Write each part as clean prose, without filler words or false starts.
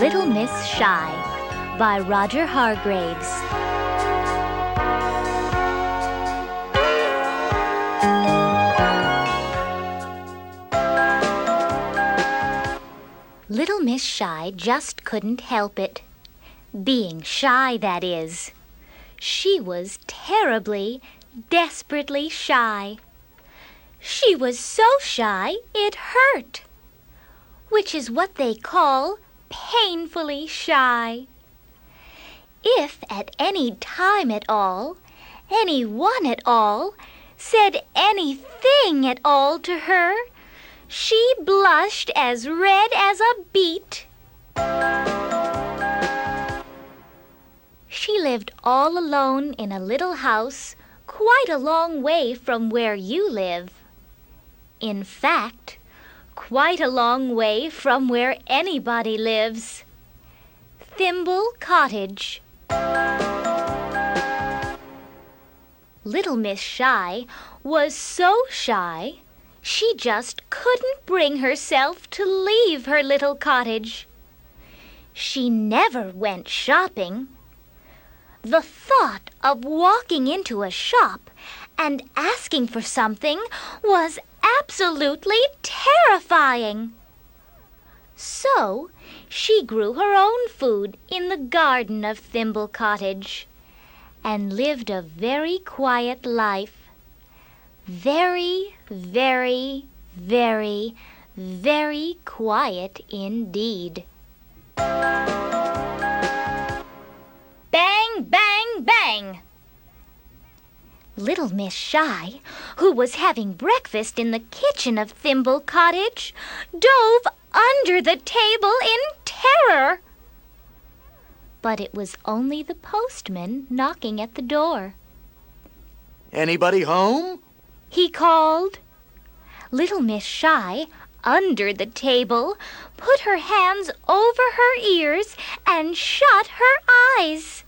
Little Miss Shy by Roger Hargreaves. Little Miss Shy just couldn't help it. Being shy, that is. She was terribly, desperately shy. She was so shy it hurt, which is what they call painfully shy. If at any time at all, anyone at all, said anything at all to her, she blushed as red as a beet. She lived all alone in a little house quite a long way from where you live. In fact, quite a long way from where anybody lives. Thimble Cottage. Little Miss Shy was so shy, she just couldn't bring herself to leave her little cottage. She never went shopping. The thought of walking into a shop and asking for something was absolutely terrifying. So she grew her own food in the garden of Thimble Cottage and lived a very quiet life. Very, very, very, very quiet indeed. Bang, bang, bang! Little Miss Shy, who was having breakfast in the kitchen of Thimble Cottage, dove under the table in terror. But it was only the postman knocking at the door. Anybody home? He called. Little Miss Shy, under the table, put her hands over her ears and shut her eyes.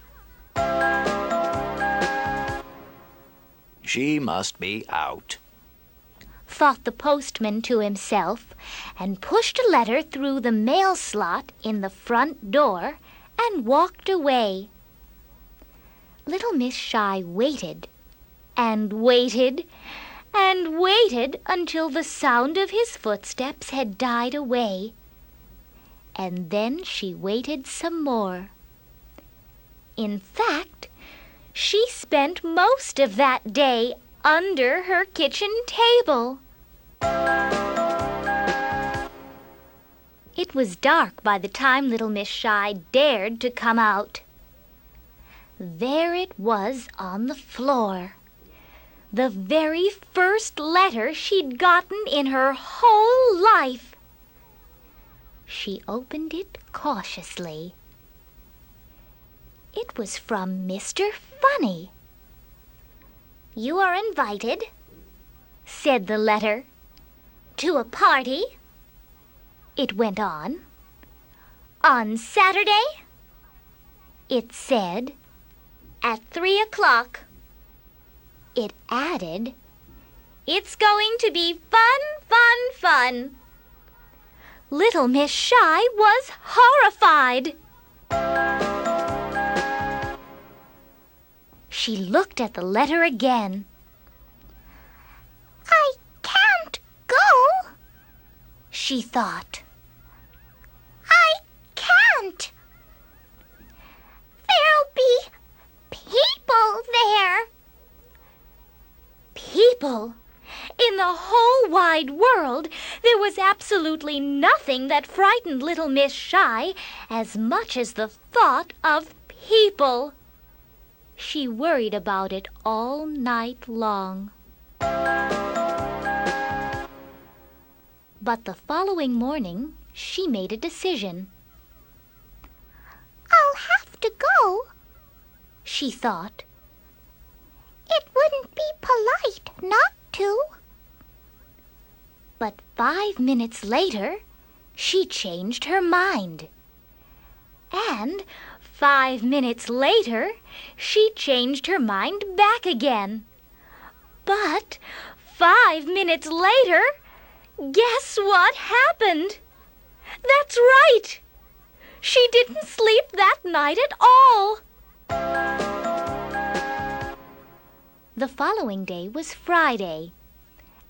She must be out, thought the postman to himself, and pushed a letter through the mail slot in the front door and walked away. Little Miss Shy waited and waited and waited until the sound of his footsteps had died away. And then she waited some more. In fact, she spent most of that day under her kitchen table. It was dark by the time Little Miss Shy dared to come out. There it was on the floor. The very first letter she'd gotten in her whole life. She opened it cautiously. It was from Mr. Funny. "You are invited," said the letter, "to a party," it went on, "on Saturday," it said, "at 3 o'clock. It added, "It's going to be fun, fun, fun." Little Miss Shy was horrified. She looked at the letter again. "I can't go," she thought. "I can't. There'll be people there." People! In the whole wide world, there was absolutely nothing that frightened Little Miss Shy as much as the thought of people. She worried about it all night long. But the following morning, she made a decision. "I'll have to go," she thought. "It wouldn't be polite not to." But 5 minutes later, she changed her mind. And 5 minutes later, she changed her mind back again. But 5 minutes later, guess what happened? That's right! She didn't sleep that night at all. The following day was Friday,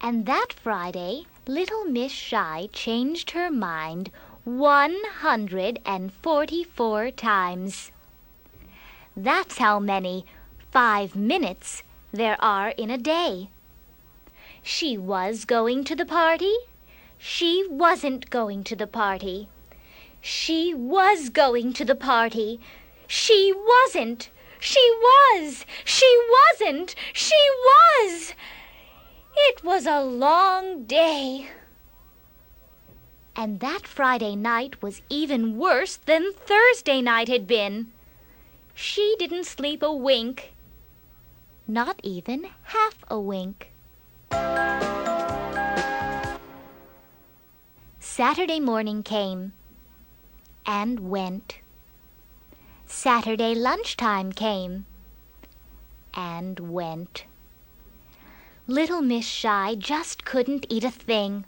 and that Friday little Miss Shy changed her mind 144 times. That's how many 5 minutes there are in a day. She was going to the party. She wasn't going to the party. She was going to the party. She wasn't. She was. She wasn't. She was. It was a long day. And that Friday night was even worse than Thursday night had been. She didn't sleep a wink. Not even half a wink. Saturday morning came and went. Saturday lunchtime came and went. Little Miss Shy just couldn't eat a thing.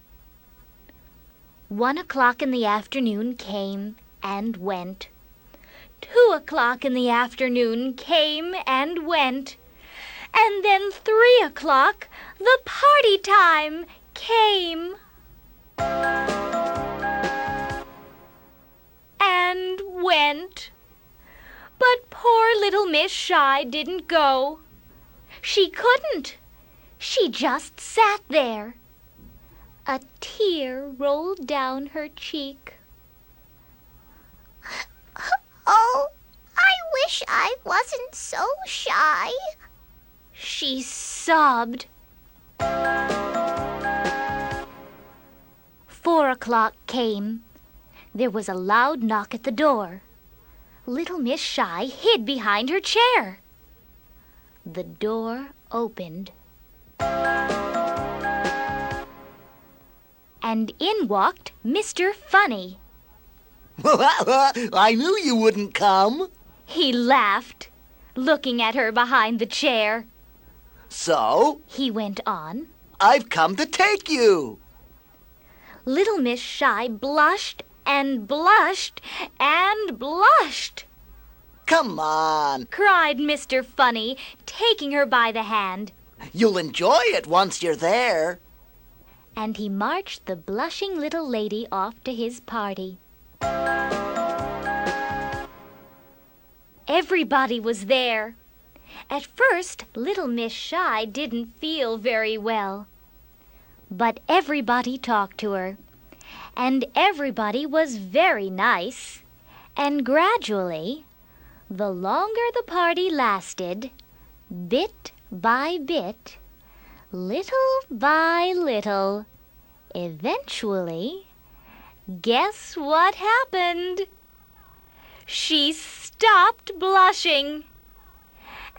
1 o'clock in the afternoon came and went. 2 o'clock in the afternoon came and went. And then 3 o'clock, the party time came and went. But poor little Miss Shy didn't go. She couldn't. She just sat there. A tear rolled down her cheek. Oh, I wish I wasn't so shy, she sobbed. 4 o'clock came. There was a loud knock at the door. Little Miss Shy hid behind her chair. The door opened. And in walked Mr. Funny. I knew you wouldn't come. He laughed, looking at her behind the chair. So, he went on, I've come to take you. Little Miss Shy blushed and blushed and blushed. Come on, cried Mr. Funny, taking her by the hand. You'll enjoy it once you're there. And he marched the blushing little lady off to his party. Everybody was there. At first, little Miss Shy didn't feel very well. But everybody talked to her, and everybody was very nice. And gradually, the longer the party lasted, bit by bit, little by little, eventually, guess what happened? She stopped blushing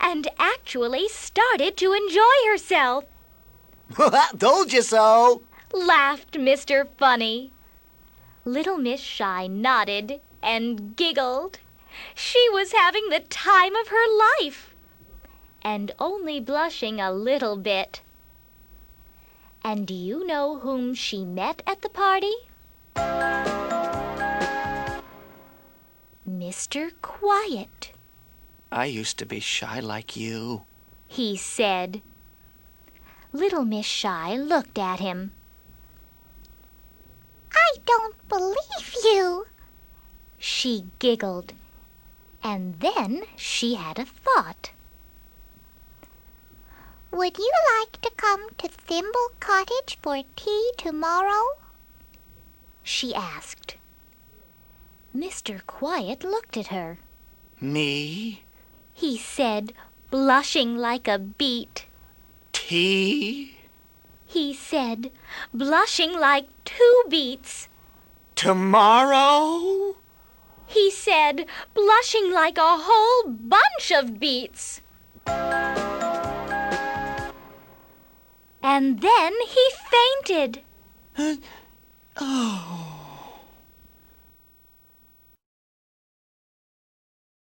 and actually started to enjoy herself. Told you so, laughed Mr. Funny. Little Miss Shy nodded and giggled. She was having the time of her life, and only blushing a little bit. And do you know whom she met at the party? Mr. Quiet. I used to be shy like you, he said. Little Miss Shy looked at him. I don't believe you, she giggled, and then she had a thought. Would you like to come to Thimble Cottage for tea tomorrow? she asked. Mr. Quiet looked at her. Me? he said, blushing like a beet. Tea? he said, blushing like 2 beets. Tomorrow? he said, blushing like a whole bunch of beets. And then he fainted. Oh.